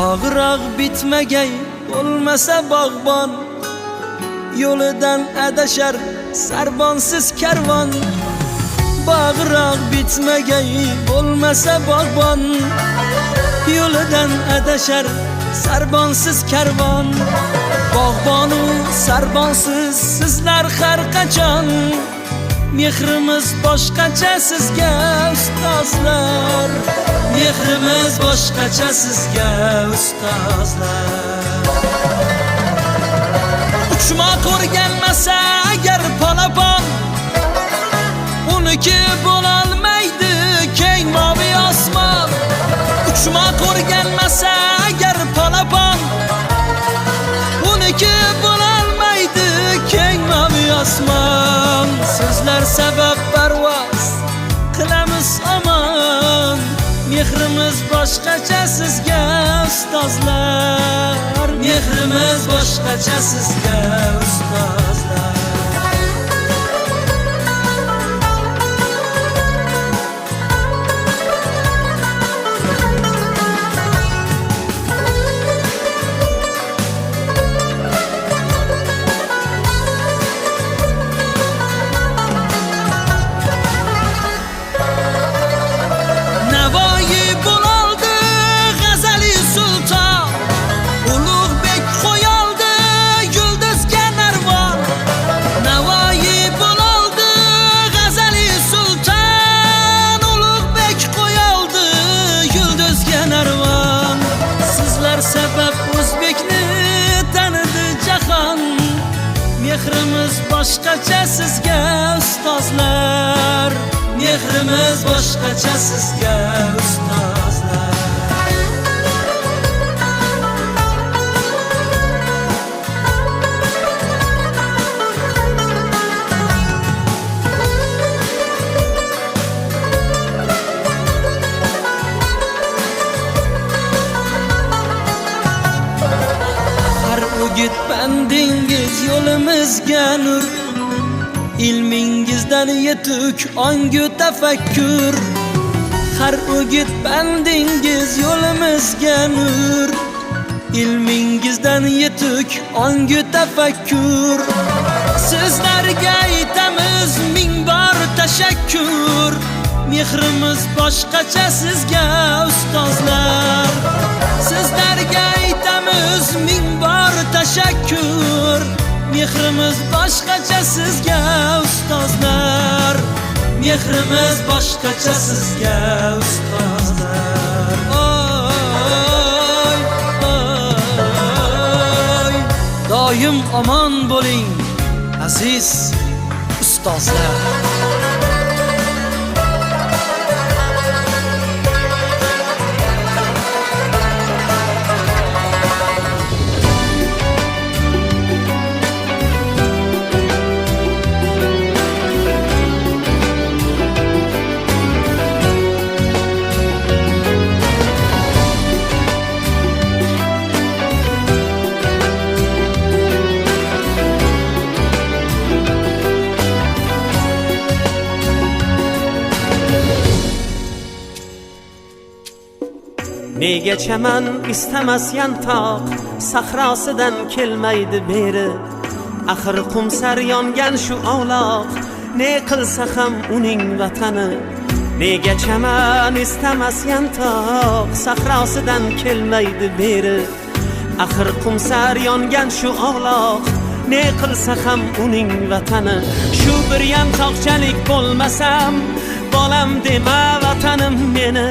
Bag'roq bitmagay bo'lmasa bog'bon, yo'lidan adashar sarbonsiz karvon. Bag'roq bitmagay bo'lmasa bog'bon, yo'lidan adashar sarbonsiz karvon. Bog'bonu sarbonsiz sizlar har qachon, mehrimiz boshqacha sizga ustozlar. Mehrimiz boshqacha sizga ustozlar. Uchmoq o'rganmasa agar polapon, uniki bo'lolmaydi keng moviy osmon. Uchmoq o'rganmasa agar polapon, uniki bo'lolmaydi keng moviy osmon. Sizlar sabab parvoz qilamiz omon, mehrimiz boshqacha sizga ustozlar. Mehrimiz boshqacha sizga ustozlar. Mehrimiz boshqacha sizga ustozlar. Mehrimiz boshqacha sizga ustozlar. Har o'git bandingiz yo'limizga nur, ilmingizdan yetuk ongu tafakkur. Har o'git bandingiz yo'limizga nur, ilmingizdan yetuk ongu tafakkur. Sizlarga aytamiz ming bor tashakkur. Mehrimiz boshqacha sizga ustozlar. Sizlarga aytamiz ming bor tashakkur. Mehrimiz boshqacha sizga ustozlar. Mehrimiz boshqacha sizga ustozlar. Oy, oy, doim omon bo'ling aziz ustozlar. Nega chaman istamas yantoq, sahrosidan kelmaydi beri. Axir qumsar yongan shu ovloq, ne qilsa ham uning vatani. Nega chaman istamas yantoq, sahrosidan kelmaydi beri. Axir qumsar yongan shu ovloq, ne qilsa ham uning vatani. Shu bir yantoqchalik bo'lmasam, bolam dema vatanim meni.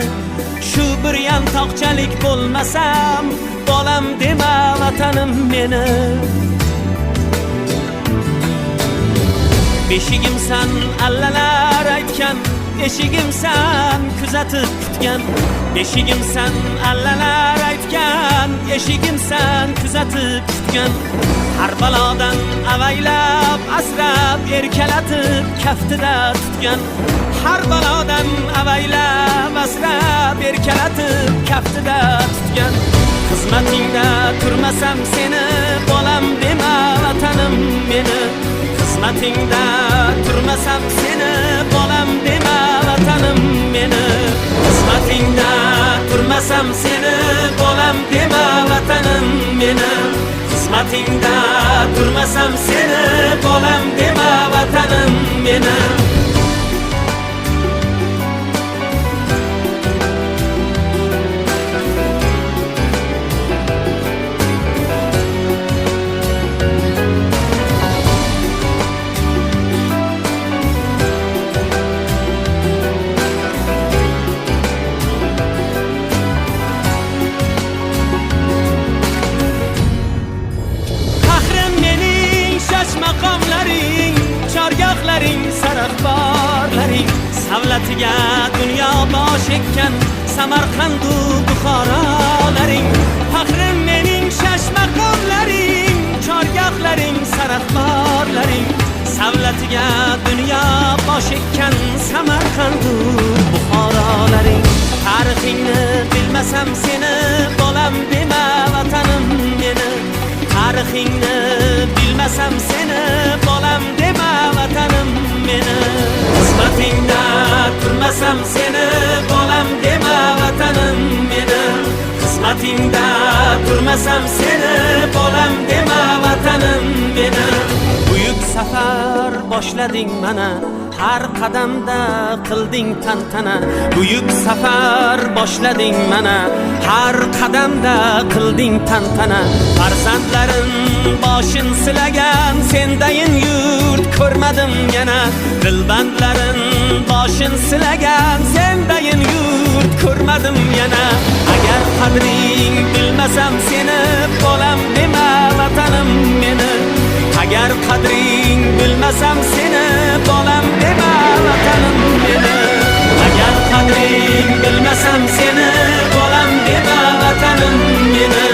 Shu bir yantoqchalik bo'lmasam, bolam dema vatanim meni. Beshigimsan allalar aytgan, eshigimsan kuzatib kutgan. Beshigimsan allalar aytgan, eshigimsan kuzatib kutgan. Har balodan avaylab asrab erkalatib kaftida tutgan. Har balodan avaylab asrab erkalatib kaftida tutgan. Xizmatingda turmasam seni, bolam dema vatanim meni. Xizmatingda turmasam seni, bolam dema vatanim meni. Xizmatingda turmasam seni, bolam dema xizmatingda turmasam seni, bolam dema vatanim meni. Maqomlaring, chorgohlaring, sarafborlaring, savlatiga dunyo bosh ekkan Samarqandu Buxorolaring. Faxrim mening shash maqomlaring, chorgohlaring, sarafborlaring, savlatiga dunyo bosh ekkan Samarqandu Buxorolaring. Tarixingni bilmasam seni, bolam dema vatanim meni. Tarixingni bilmasam seni, bolam dema vatanim meni. Xizmatingda turmasam seni, bolam dema vatanim meni. Xizmatingda turmasam seni, bolam dema vatanim meni. Buyuk safar boshlading mana, har qadamda qilding tantana. Buyuk safar boshlading mana, har qadamda qilding tantana. Farzandlarim boshin silagan sendayin yurt ko'rmadim yana. Dilbandlarim boshin silagan sendayin yurt ko'rmadim yana. Agar qadring bilmasam seni, bolam dema vatanim meni. Agar qadring bilmasam seni, bolam dema vatanim meni. Agar qadring bilmasam seni, bolam dema vatanim meni.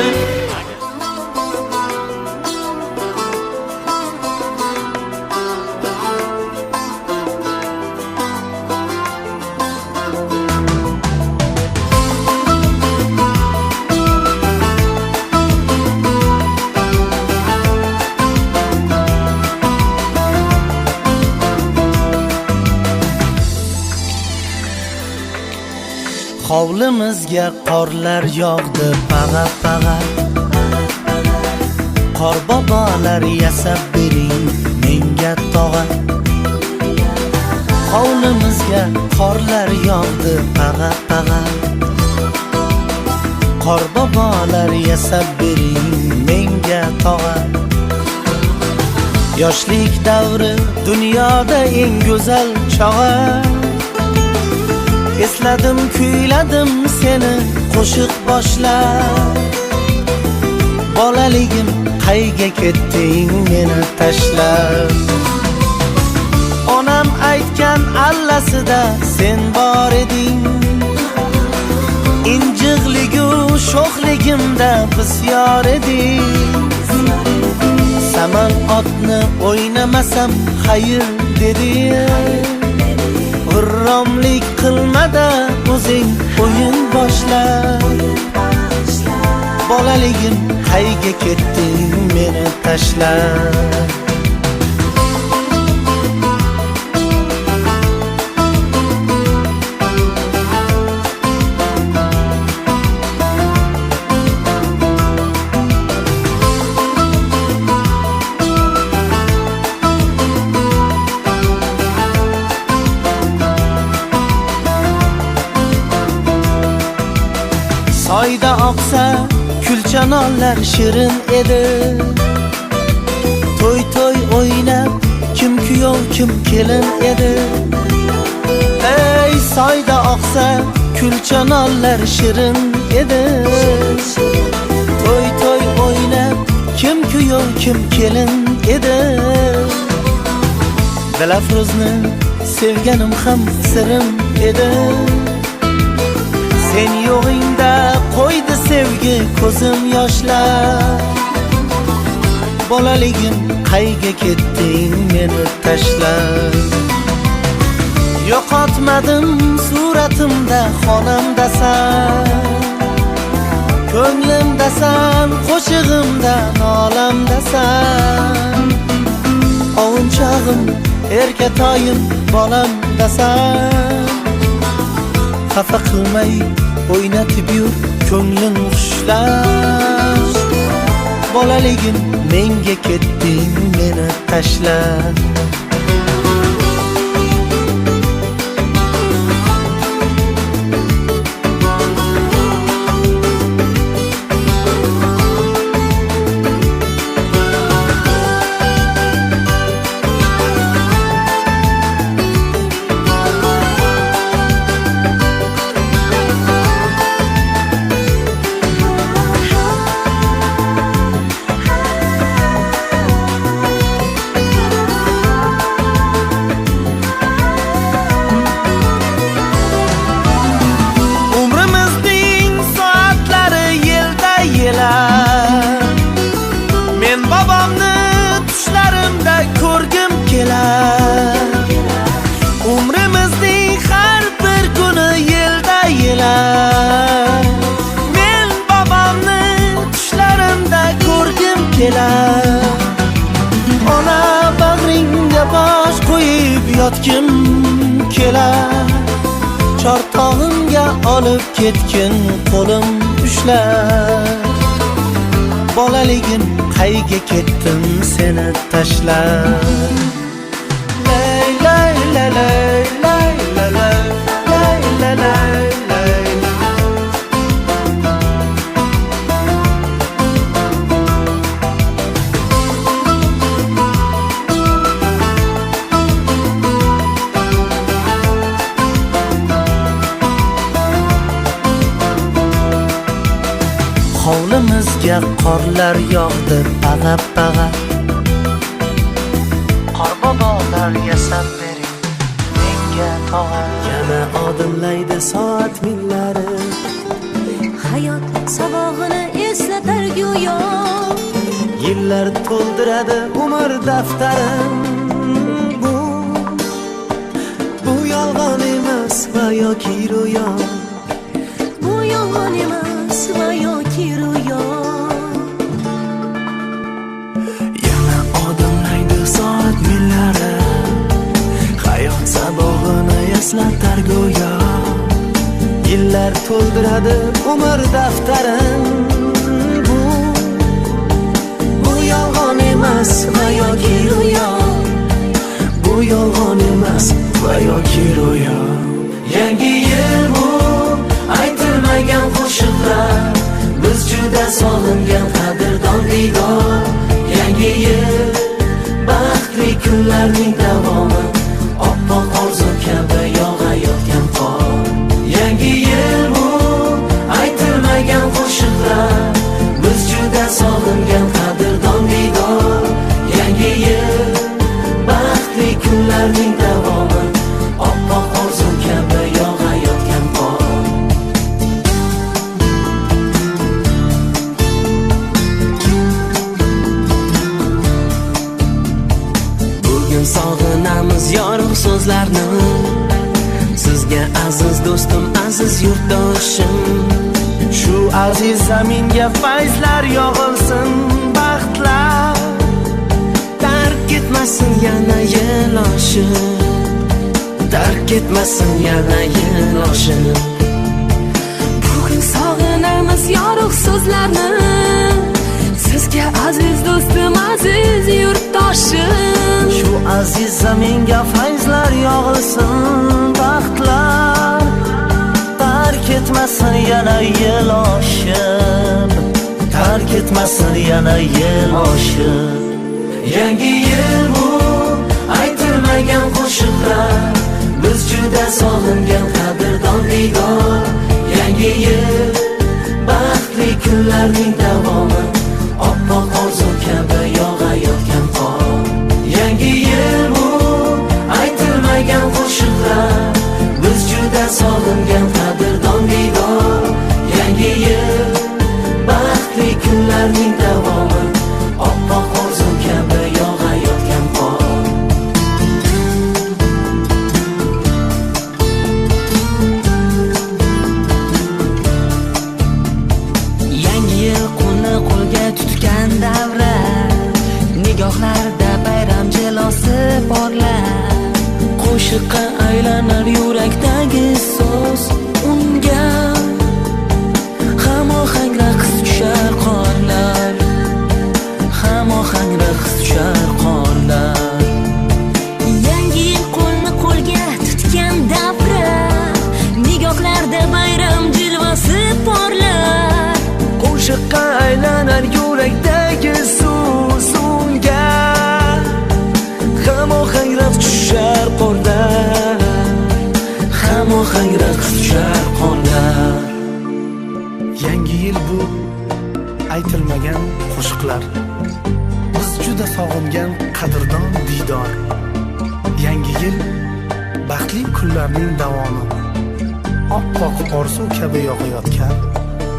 Hovlimizga qorlar yog'di pag'a-pag'a. Qor bobolar yasab bering menga tog'a. Hovlimizga qorlar yog'di pag'a-pag'a. Qor bobolar yasab bering menga tog'a. Yoshlik davri dunyoda eng go'zal chog'a. Esladim, kuyladim seni qo'shiq boshlab. Bolaligim qayga ketding meni tashlab. Onam aytgan allasida sen bor eding. Injiqligu sho'xligimda bisyor eding. Saman otni o'ynamasam xayr deding. G'irromlik qilmada o'zing o'yin boshla. Bolaligim qayga ketding meni tashlab. Soyda oqsa kulchanonlar shirin edi. To'y to'y o'ynab kim kuyov kim kelin edi. Ey soyda oqsa kulchanonlar shirin edi. To'y to'y o'ynab kim kuyov kim kelin edi. Dilafruzni sevganim ham sirim edi. Sen yo'g'ingda qo'ydi sevgi ko'zim yoshlar. Bolaligim qayga ketding meni tashlab. Yo'qotmadim suratimda xonamdasan. Ko'nglimdasan, qo'shig'imda nolamdasan. Ovunchog'im, erkatoyim, bolamdasan. Xafa qilmay o'ynatib yur ko'nglim xushlar. Bolaligim menga ketding meni tashlab. Men babamni tushlarimda ko'rgim kelar. Umrimizning har bir kuni yilda yelar. Men babamni tushlarimda ko'rgim kelar. Ona bag'ringga bosh qo'yib yotgim kelar. Chortog'imga olib ketgin qo'lim ushlab. Bolaligim qayga ketdim seni tashlab. Lay lay lay lay lay lay lay lay lay lay. Hovlimizga qorlar yog'di bag'ab-bag'ab. Qorbobolar yasab bering menga tog'a. Yana odimlaydi soat millari. Hayot sabog'ini eslatar go'yo. Yillar to'ldiradi umr daftarim. Bu yolg'on emas va yoki ro'yo. Bu yolg'on emas va yoki ro'yo. Yana odimlaydi soat millari. Hayot sabog'ini eslatar go'yo. Yillar to'ldiradi umr daftarim. Bu yolg'on emas va yoki ro'yo. Bu yolg'on emas va yoki ro'yo. Yangi yil bu aytilmagan qo'shiqlar. Biz juda sog'ingan qadrdon diydor. Yangi yil baxtli kunlarning davomi. Oppoq orzu kabi yog'ayotgan qor. Yangi yil bu aytilmagan qo'shiqlar. Biz juda sog'ingan qadrdon diydor. Yangi yil baxtli kunlarning davomi. Oppoq orzu kabi yog'ayotgan qor. Bugun sog'inamiz yorug' so'zlarni. Sizga aziz do'stim, aziz yurtdoshim. Shu aziz zaminga fayzlar yog'ilsin, baxtlar. Tark etmasin yana yil oshib. Tark etmasin yana yil oshib. Bugun sog'inamiz yorug' so'zlarni. Sizga aziz do'stim, aziz yurtdoshim. Shu aziz zaminga fayzlar yog'ilsin, baxtlar. Tark etmasin yana yil oshib. Tark etmasin yana yil oshib. Yangi yil bu aytilmagan qo'shiqlar. Biz juda sog'ingan qadrdon diydor. Yangi yil baxtli kunlarning davomi. Oppoq orzu kabi yog'ayotgan qor. Yangi yil bu aytilmagan qo'shiqlar. Biz juda sog'ingan qadrdon diydor. Yangi yil baxtli kunlarning davomi. Oppoq orzu kabi yog'ayotgan qo'shiqlar. Biz juda sog'ingan qadrdon diydor. Yangi yil baxtli kunlarning davomi. Oppoq orzu kabi yog'ayotgan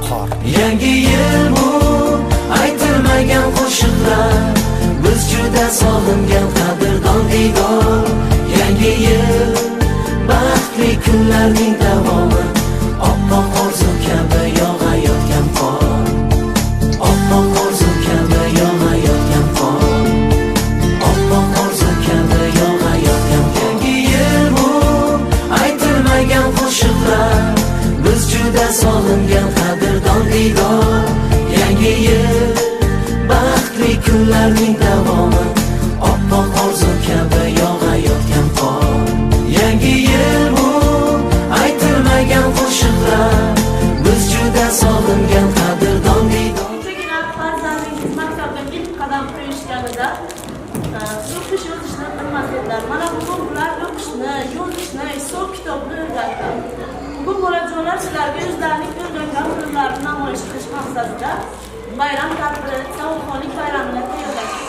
qor. Yangi yil bu aytilmagan qo'shiqlar, biz juda sog'ingan qadrdon diydor. Yangi yil baxtli kunlarning davomi, oppoq orzu kabi yog'ayotgan qor. Oppoq orzu kabi yog'ayotgan qor. Oppoq orzu kabi yog'ayotgan. Yangi yil bu aytilmagan qo'shiqlar, biz juda sog'ingan qadrdon diydor. Yangi yil baxtli kunlarning davomi, oppoq orzu kabi yog'ayotgan qor. Yangi yil bu aytilmagan qo'shiqlar, biz juda sog'ingan qadrdon diydor. Kechagina farzandingiz maktabga ilk qadam qo'yishganida o'qish yozishni bilmas edilar. Mana bugun ular o'qishni, yozishni, hisob kitobni o'rgatdi. Bugun bolajonlar sizlarga o'zlarining o'rgangan bilimlarini namoyish qilish maqsadida bayram tadbiri, savodxonlik bayramini tayyorlashdi.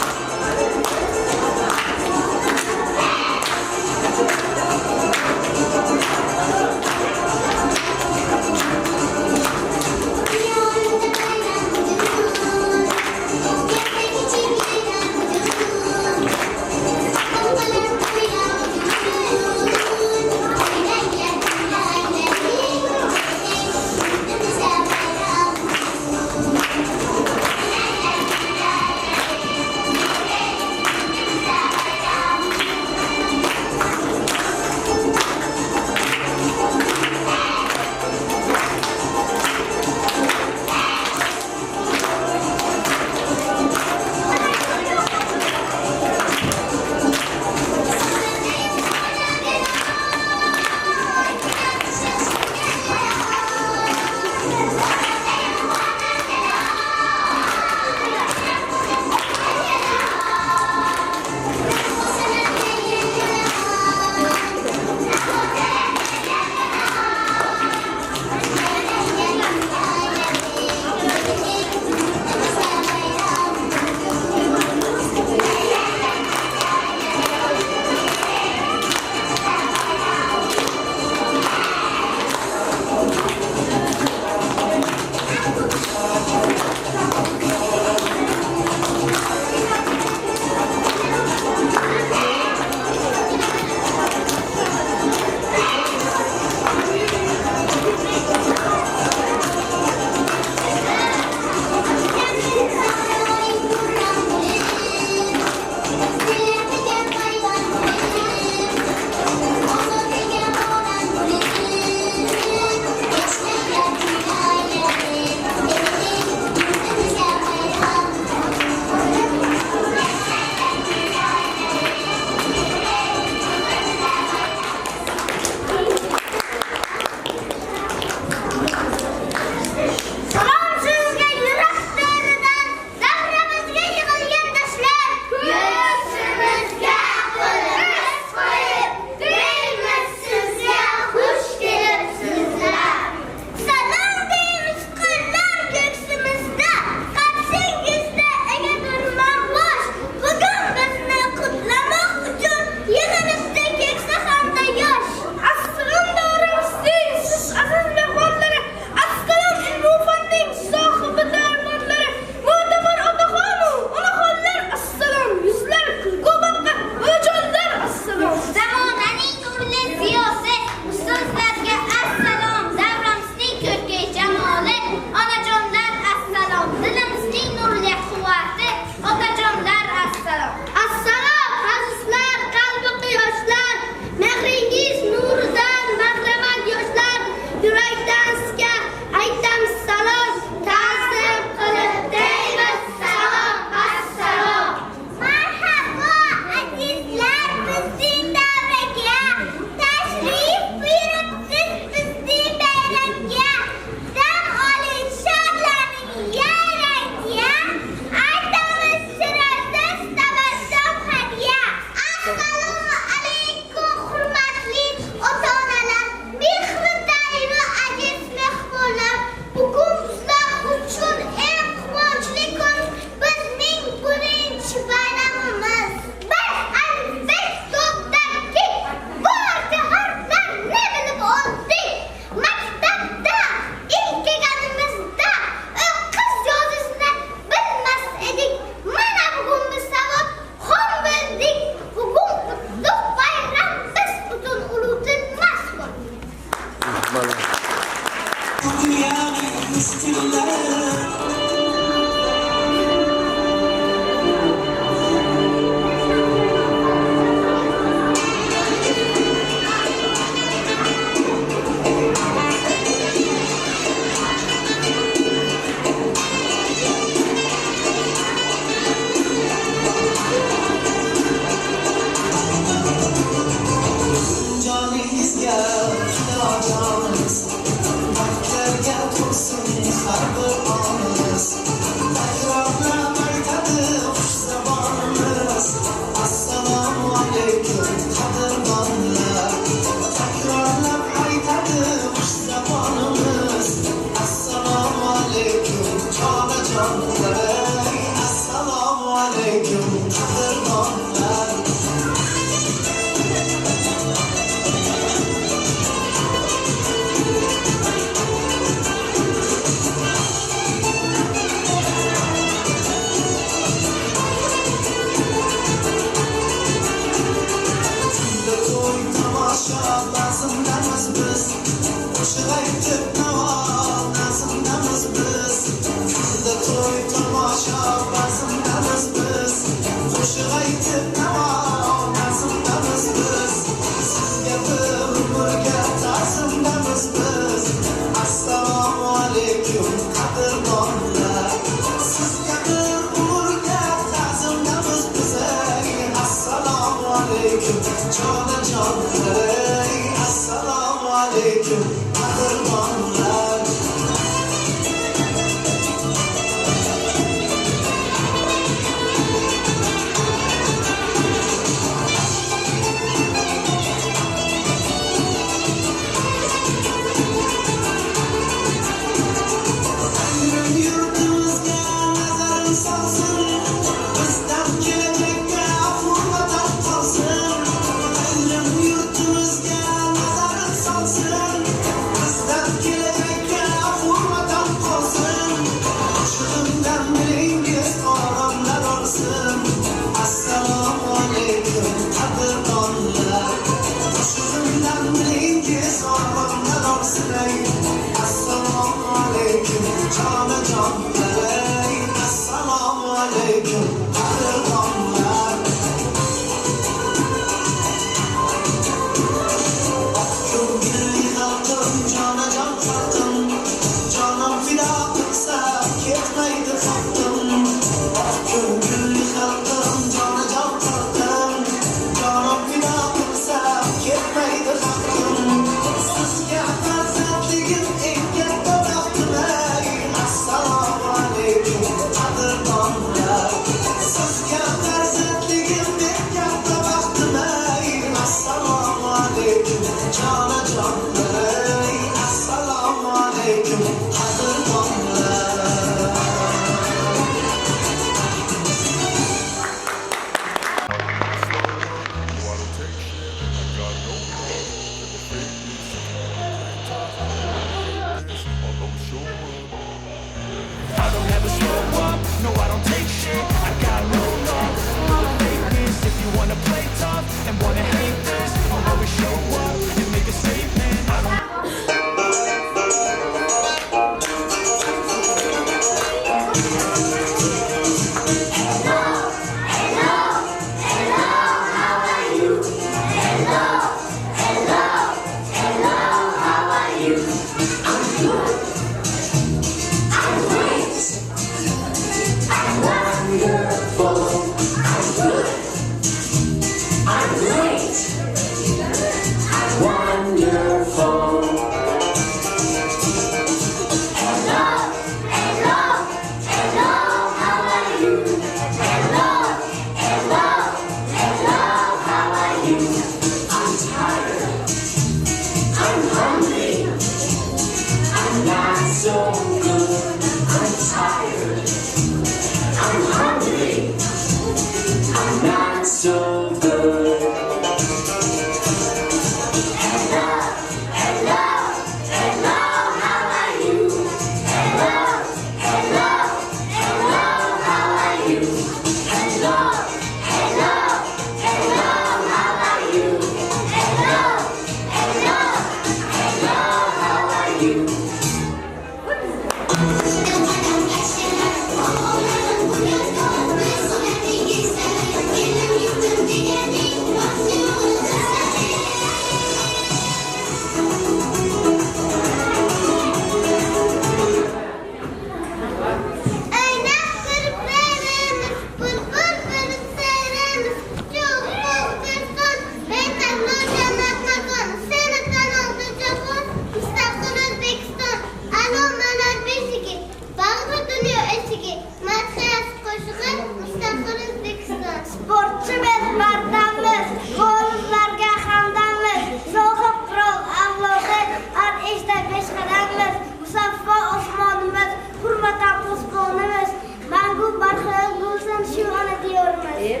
posbonimiz, mangu barhayot bo'lsin shu ona diyorimiz.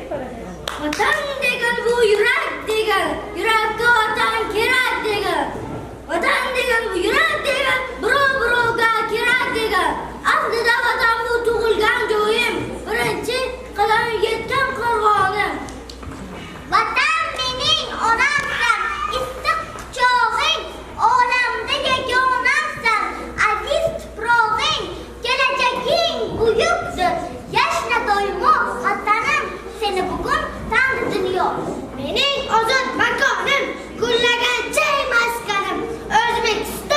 Vatan degan bu yurak degan, yurakka vatan kerak degan. Vatan degan bu yurak degan, birovga kerak degan. Aslida vatan bu tug'ilgan joyim, birinchi qadam yetgan qo'rg'onim. Vatan mening onamsan, issiq quchog'ing, olamda yagonamsan, aziz tuprog'ing, kelajaging buyukdir. Yashna doimo vatanim, seni bugun tanidi dunyo. Mening ozod makonim, gullagan chay maskanim, O'zbekiston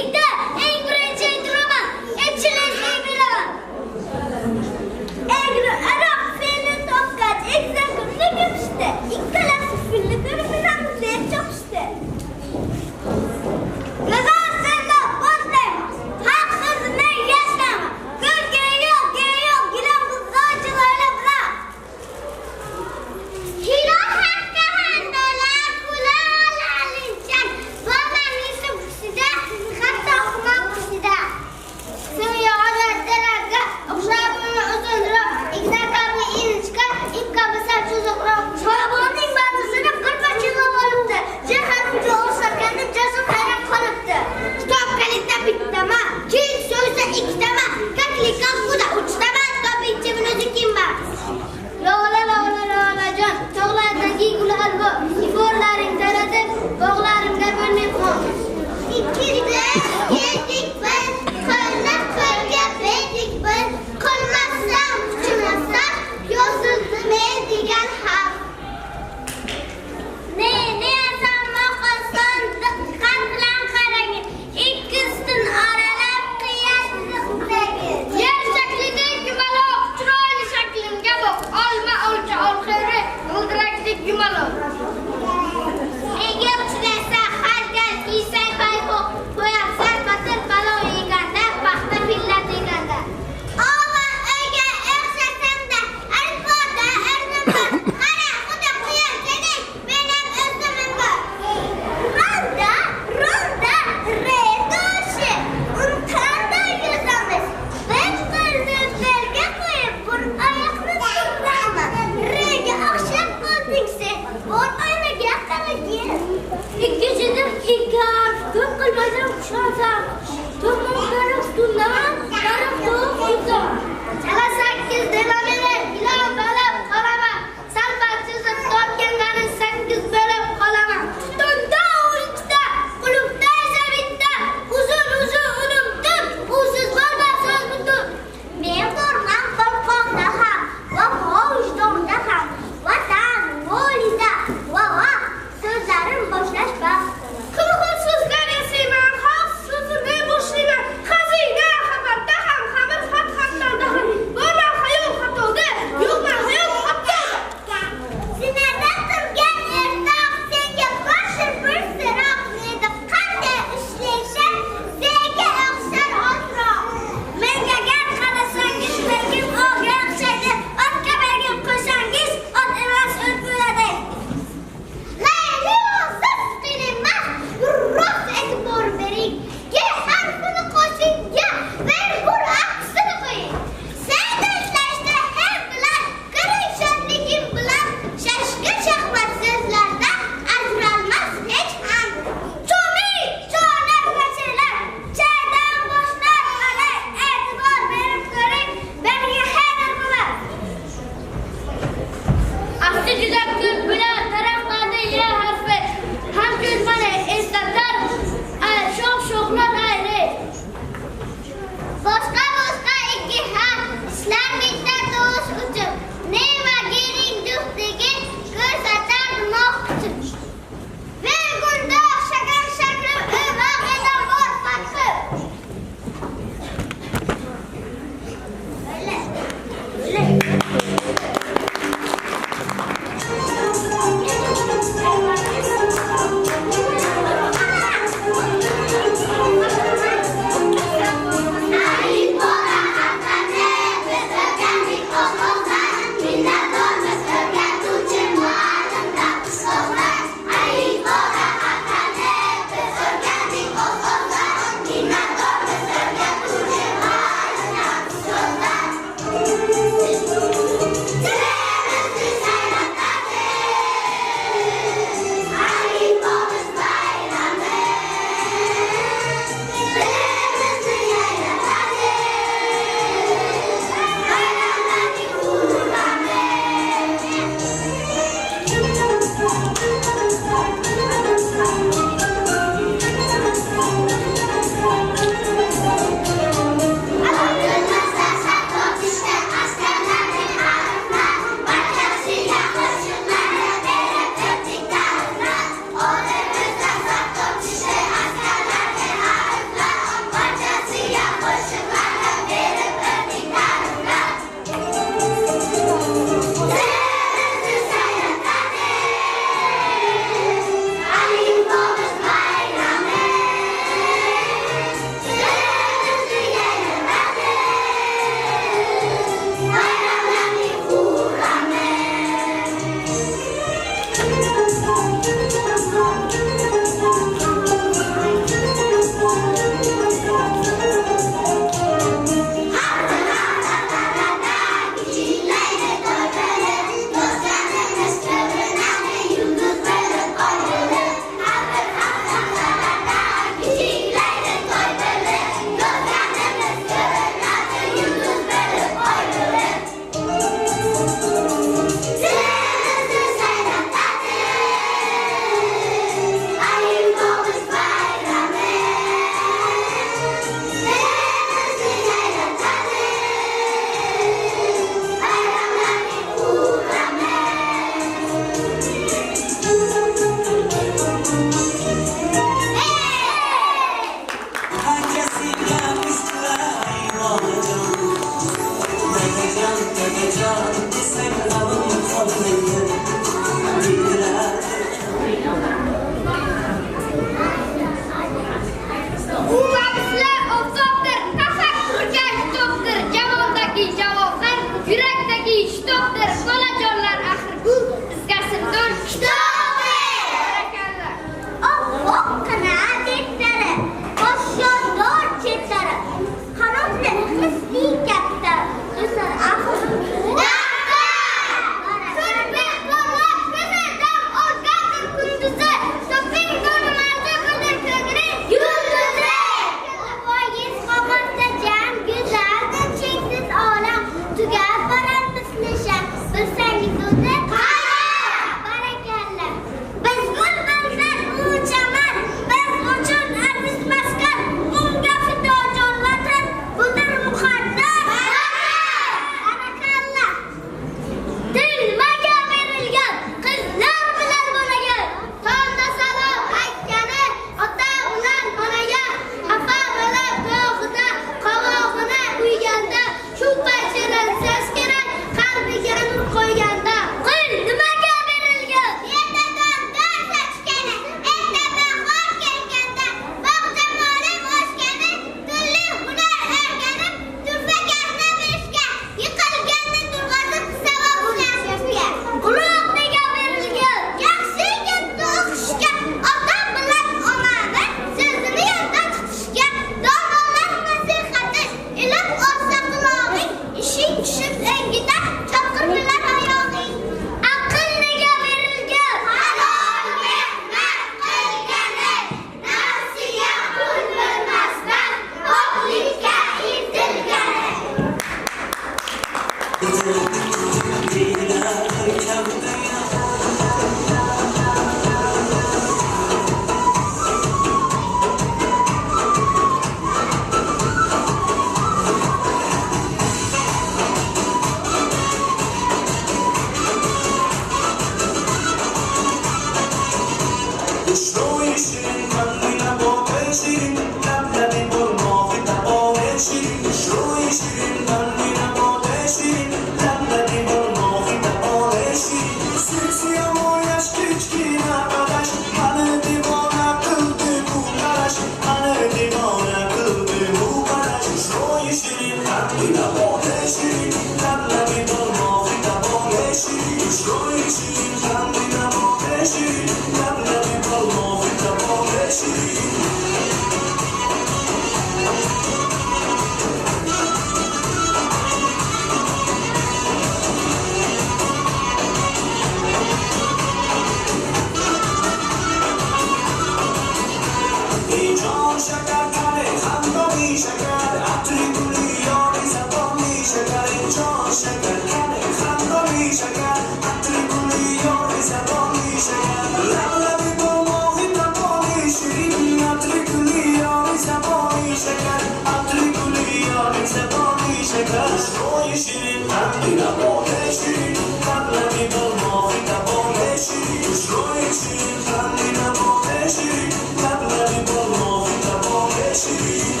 şeker Atri gülü yarın zebani şeker Şoy şirin Kendine bole şirin Kalbi bulma Fitabole şirin Şoy şirin Kendine bole şirin Kalbi bulma Fitabole şirin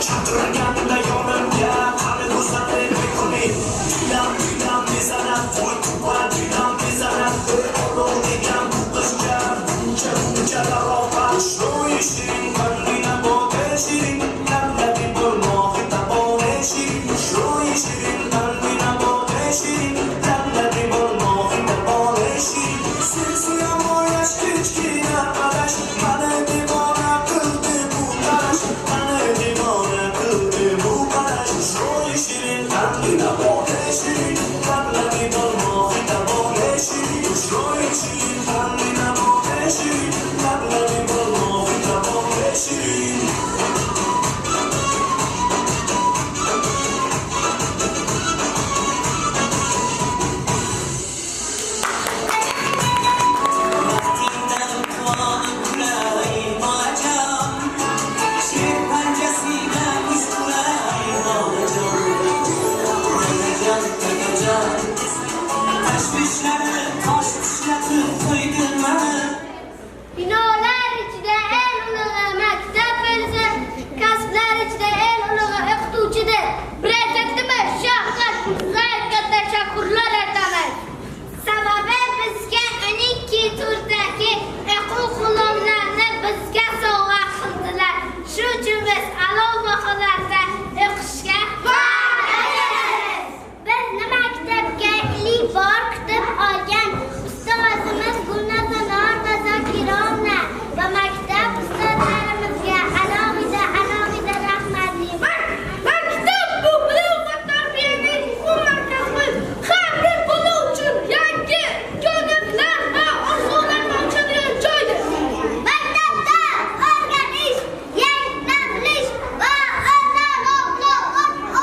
Çatıraganda yolunda Kanı uzatır bir Dilam dilam mizanat Tuva dilam mizanat Olur dilam bu kızca Bunca bunca da ropa Şoy şirin Kendine bole şirin Kalbi bulma Fitabole şirin Şoy şirin Kendine bole şirin Kalbi bulma Fitabole şirin Sesi ama yaş küçkin arkadaş Bana divana kıldı bu taş Bana divana kıldı bu taş Şoy şirin Kendine bole şirin Kalbi bulma Fitabole şirin Şoy şirin Kendine bole şirin Kalbi bulma Fitabole şirin Binolar ichida eng ulug'i maktab bo'lsa, kasblar ichida eng ulug'i o'qituvchidir. Prezidentimiz Shavkat Mirziyoyevga tashakkurlar aytamiz. Sababi bizga 12 turdagi o'quv-qulamlarni bizga sovg'a qildilar. Shu uchun biz a'lo baholarda o'qishga va'damiz. Bizni maktabga ilk bor kutib olgan ustozimiz Gulnazar Zakirovna va maktab ustozlarimizga alohida rahmat deyman. Maktab bu bilim va tarbiyaning ummatimiz hamda bola uchun yangi imkoniyatlar va orzularni ochadigan joydir. Maktabda o'rganish, yangilik va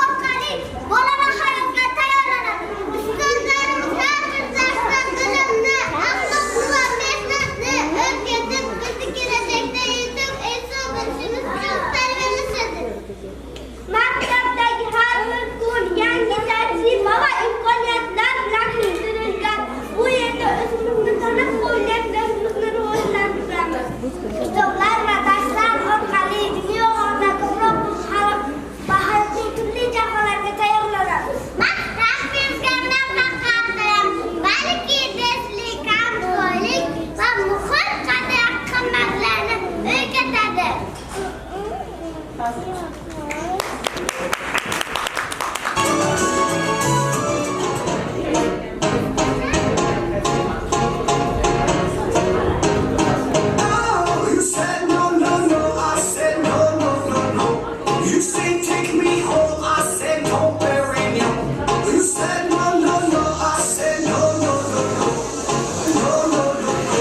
orqali bolalar hayotga tayyorlanadi. Ustozlarimiz har bir darsda bilimni, axloqni va mehnatni o'rgatib, bizni kelajakda yetuk inson bo'lishimiz uchun tarbiyalashadi. Maktabdagi har bir kun yangi tajriba va imkoniyatlar bilan to'ldirilgan. Bu yerda o'zimizni tanib, qo'yganlarimizni rivojlantiramiz. Kitoblar va darslar orqali dunyoda ko'proq va hayotning turli jahonlarga tayyorlanadi. Maktab bizga nafaqat bilim, balki do'stlik, hamkorlik va muhim qadr qimmatlarni o'rgatadi. You said no, no, no, I said no, no, no, no. You say take me home, I said no, Perignon. You said no, no, no, I said no, no, no, no. No, no, no, no.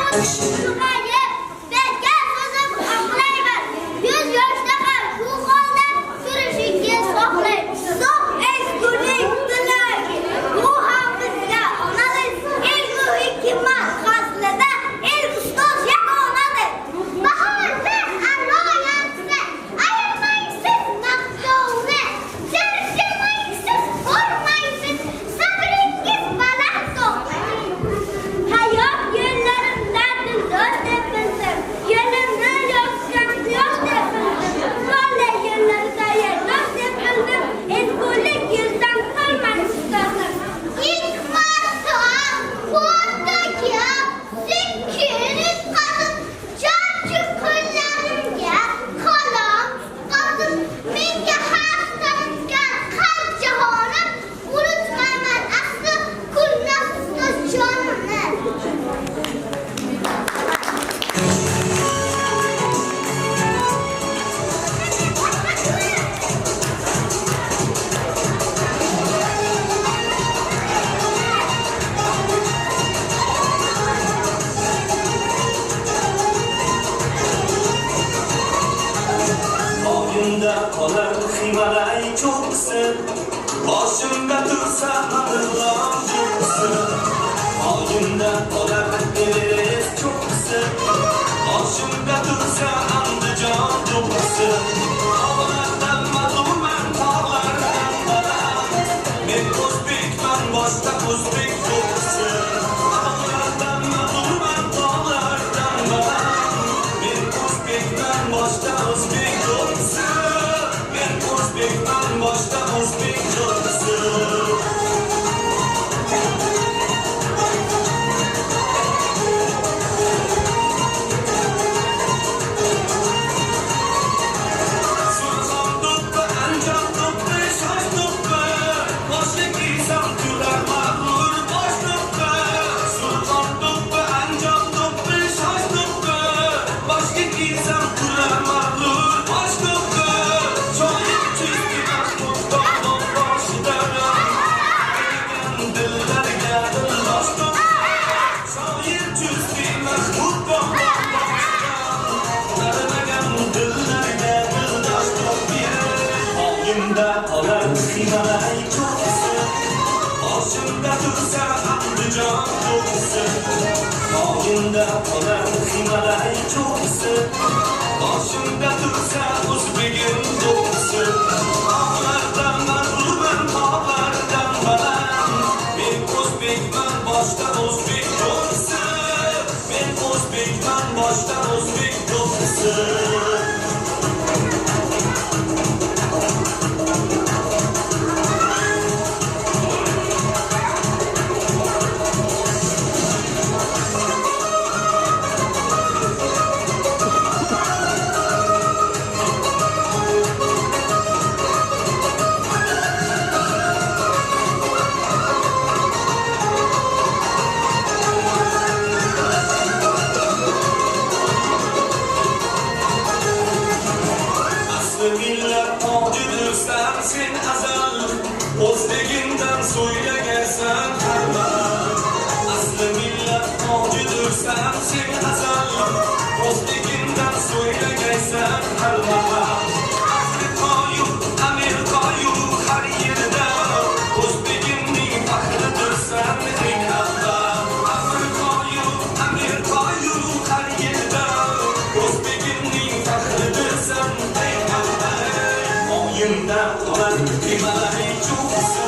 Sug'ayib, betga so'zim oqlayman. Yuz yoshda ham shu holda turishingiz xohlayman. So'q ezgulik tilagi, bu ham bizga onadir. Ezgu hikmat faslida el ustoz yagonadir. Bahorda alloyansa, ayirmaysiz maqtovni. Zeriktirmaysiz, bormaysiz, sabringiz baland to'g'ri. Hayot yo'llarimda dildor deb bildim. Yo'limni yoqgan quyosh deb bildim. Lola yo'llarida yerdosh deb bildim. Ezgulik yuzdan qolmay ustazim. Hikmat qo'rdagi zikiringiz qazib, charchu qo'llarimga qalom qazib, menga xastalikkan qalb jahonim, unutmayman asli kulnas ustoz jonimni. Oyimda qolar himalay cho'qqisi, boshimda tursa Hadirlon cho'qqisi. Oyimda qolar Everest cho'qqisi, boshimda tursa Andijon cho'qqisi. Tog'lardan ma'lumman, tog'lardan baland, men o'zbekman, boshqa o'zbek cho'qqisi. Tog'lardan ma'lumman, tog'lardan baland, men o'zbekman, boshqa o'zbek cho'qqisi. Men o'zbekman, boshqa o'zbek cho'qqisi. Surxon do'ppi, Andijon do'ppi, shosh do'ppi, boshga kiysam turar mag'rur bosh do'ppi. Surxon do'ppi, Andijon do'ppi, shosh do'ppi, boshga kiysam turar mag'rur bosh do'ppi. Shoir chizgi Mahmud tog'ning boshidan, dillarga dildosh do'ppi. Shoir chizgi Mahmud tog'ning boshidan, dillarga dildosh do'ppi. Oyimda qolar himalay cho'qqisi, boshimda tursa Andijon cho'qqisi. Oyimda qolar himalay cho'qqisi, boshimda tursa o'zbegim cho'qqisi. Tog'lardan mag'rurman, tog'lardan baland, men o'zbekman, boshqa o'zbek cho'qqisi. Men o'zbekman, boshqa o'zbek cho'qqisi. Asli millat tojidirsan sen azal, o'zligingdan so'ylagansan har mahal. Asli millat tojidirsan sen azal, o'zligingdan so'ylagansan har mahal. Afrikoyu, Amerikayu har yerda, o'zbegimning faxridirsan eng avval. Afrikoyu, Amerikayu har yerda, o'zbegimning faxridirsan eng avval. Oyimda qolar himalay cho'qqisi,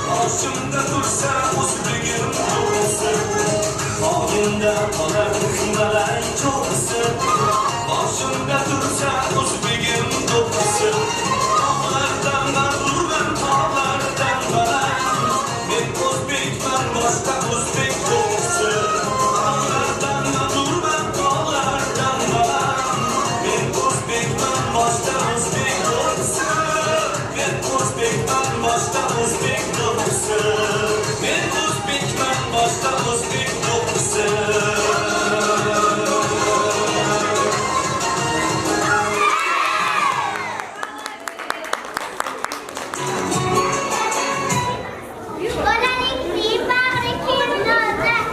boshimda tursa o'zbegim cho'qqisi. Oyimda qolar himalay cho'qqisi, boshimda tursa o'zbegim cho'qqisi. Tog'lardan mag'rurman, tog'lardan baland, men o'zbekman, boshqa o'zbek cho'qqisi. Tog'lardan mag'rurman, tog'lardan baland, men o'zbekman, boshqa o'zbek cho'qqisi. Men o'zbekman, boshqa o'zbek cho'qqisi. Men o'zbekman, boshqa o'zbek cho'qqisi. Bolaning bag'ri keng nozik,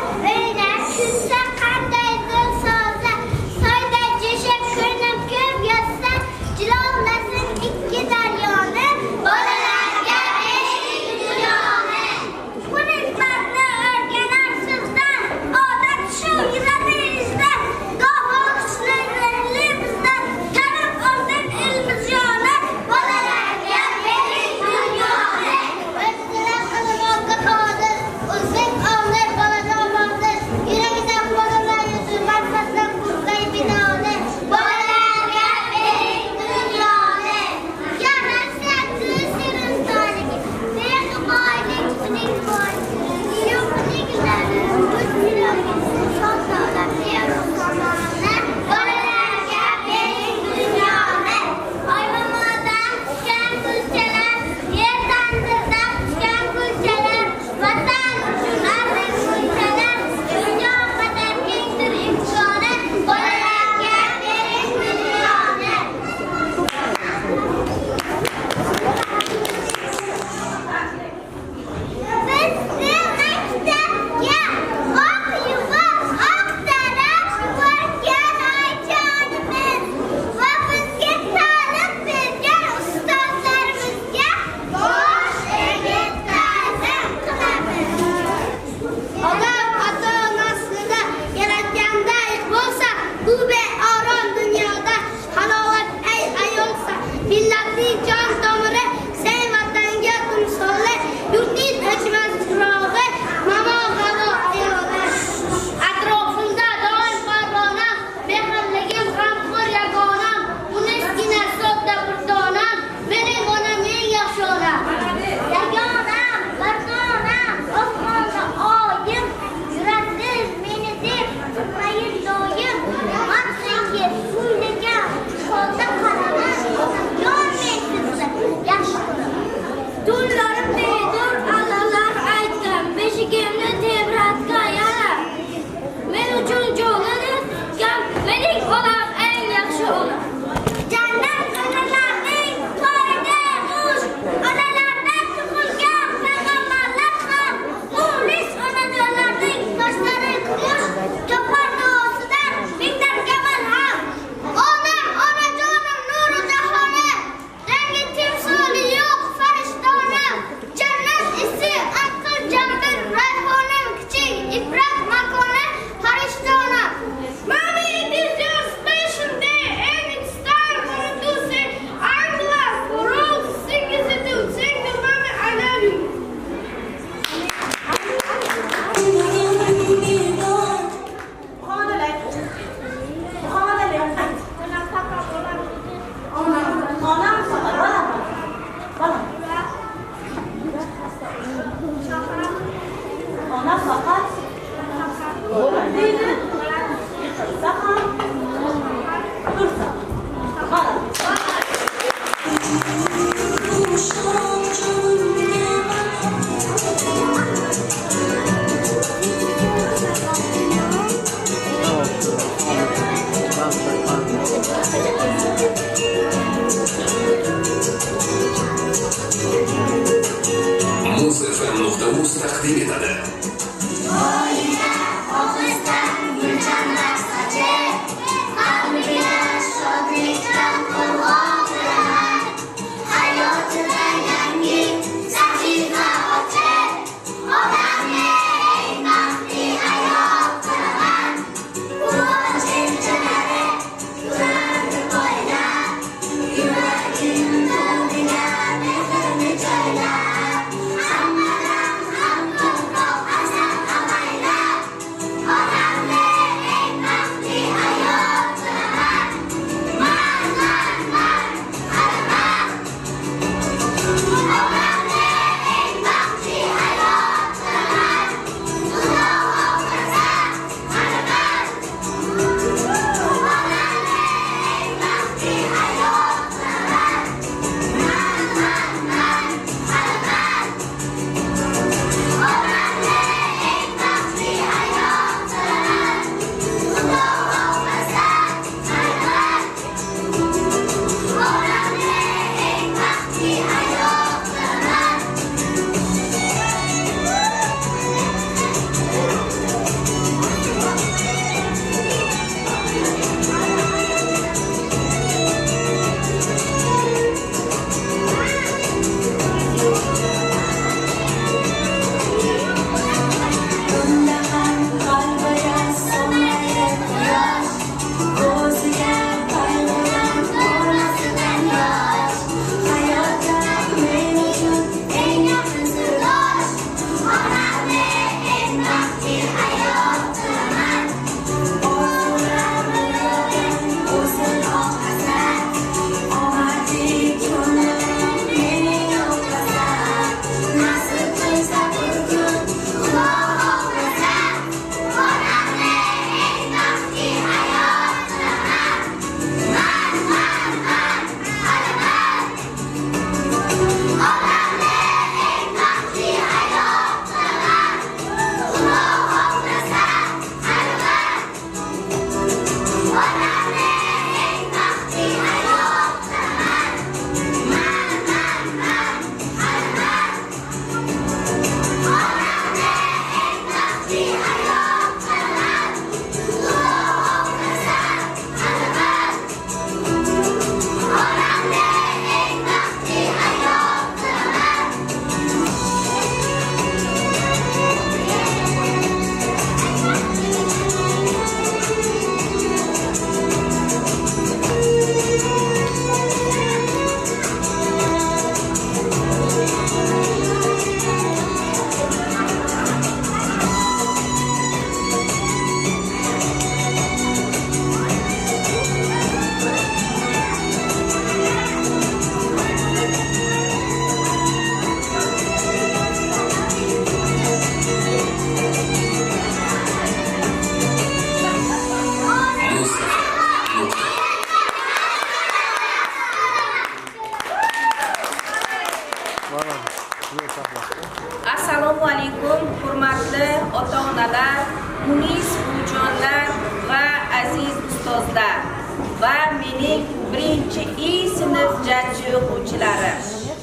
vakillari.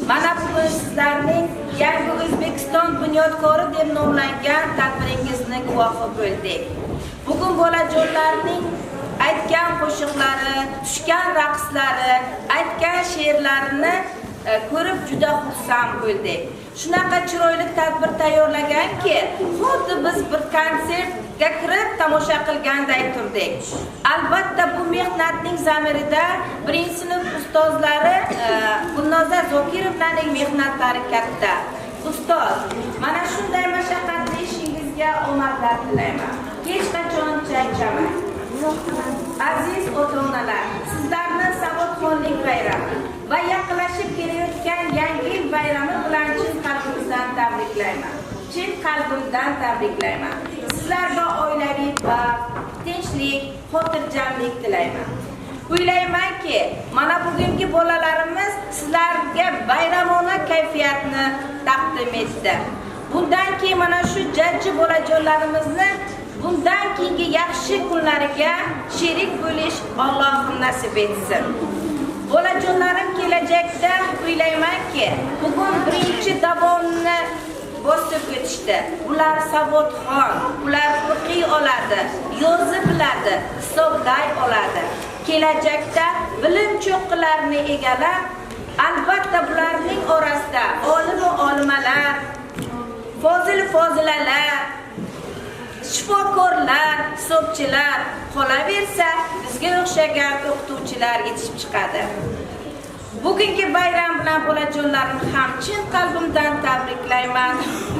Mana bugun sizlarning Yangi O'zbekiston bunyodkori deb nomlangan tadbiringizni guvohi bo'ldik. Bugun bolajonlarning aytgan qo'shiqlari, tushgan raqslari, aytgan she'rlarini ko'rib juda xursand bo'ldik. Shunaqa chiroyli tadbir tayyorlaganki, xuddi biz bir konsertga kirib tomosha qilganday turdik. Albatta bu mehnatning zamirida birinchi sinf ustozlari Gulnoza Zokirovnaning mehnatlari katta. Ustoz, mana shunday mashaqqatli ishingizga omadlar tilayman. Hech qachon charchamang. Aziz ota-onalar, sizlarni savodxonlik bayrami va yaqinlashib kelayotgan yangi yil bayrami bilan chin qalbimizdan tabriklayman. Chin qalbimdan tabriklayman. Sizlarga oilaviy baxt, tinchlik, xotirjamlik tilayman. O'ylaymanki, mana bugungi bolalarimiz sizlarga bayramona kayfiyatni taqdim etdi. Bundan keyin mana shu jajji bolajonlarimizni bundan keyingi yaxshi kunlariga sherik bo'lish Allohim nasib etsin. Bolajonlarim kelajakda o'ylaymanki, bugun birinchi davomni bosib o'tishdi. Ular savodxon, ular o'qiy oladi, yozib biladi, hisoblay oladi. Kelajakda bilim cho'qqilarini egallab, albatta bularning orasida olim va olimalar, fozil-fozilalar, shifokorlar, hisobchilar qolaversa, bizga o'xshagan o'qituvchilar yetishib chiqadi. Bugungi bayram bilan bolajonlarimni ham chin qalbimdan tabriklayman,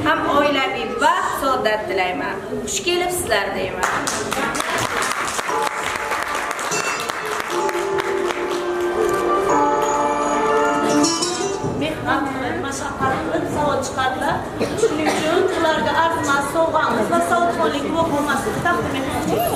ham oilaviy baxt, saodat tilayman. Xush kelibsizlar deyman. Mehnat qilib, mashaqqat qilib savod chiqardilar. Shuning uchun ularga arzimas sovg'amiz va savodxonlik guvohnomasini taqdim etmoqchimiz.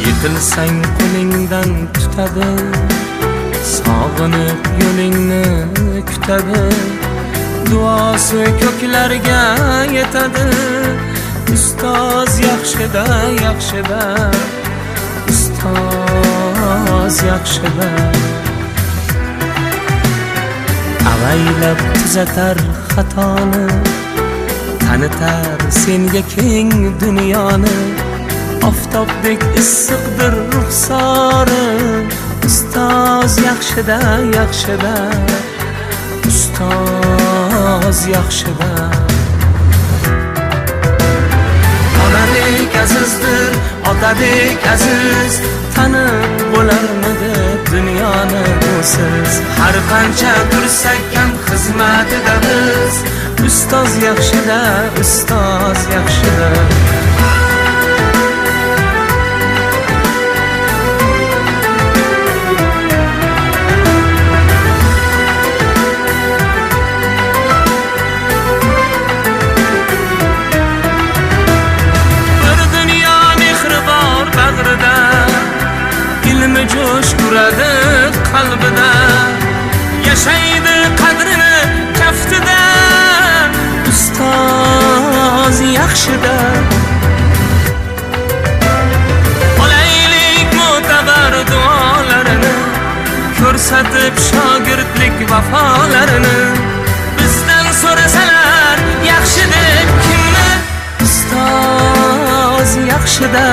Yetilsang qo'lingdan tutadi, sog'inib yo'lingni kutadi, duosi ko'klarga yetadi. Ustoz yaxshida, yaxshida, ustoz yaxshida. Avaylab tuzatar xatoni, tanitar senga keng dunyoni. Oftobdek issiqdir ruxsori, ustoz yaxshida, yaxshida, ustoz yaxshida. Onadek azizdir, otadek aziz, tanib bo'larmidi dunyoni usiz. Har qancha tursak ham xizmatida biz, ustoz yaxshida, ustoz yaxshida. Ilmi jo'sh uradi qalbida, yashaydi qadrini kaftida. Ustoz yaxshida. Olaylik mo'tabar duolarini, ko'rsatib shogirdlik vafolarini. Bizdan so'rasalar yaxshi deb kimni? Ustoz yaxshida.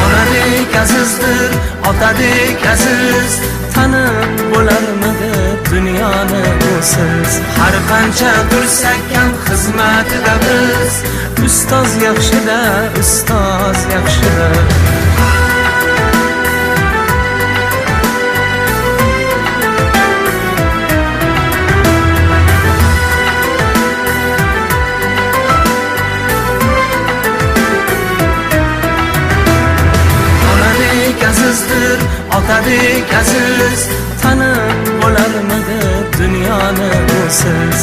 Onadek azizdir, otadek aziz, tanib bo'larmidi dunyoni usiz. Har qancha tursak ham xizmatida biz, ustoz yaxshida, ustoz yaxshida. Azizdir, otadek aziz, tanib bo'larmidi dunyoni usiz.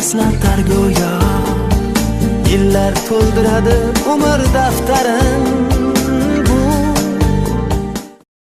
eslatar go'yo. Yillar to'ldiradi umr daftarin,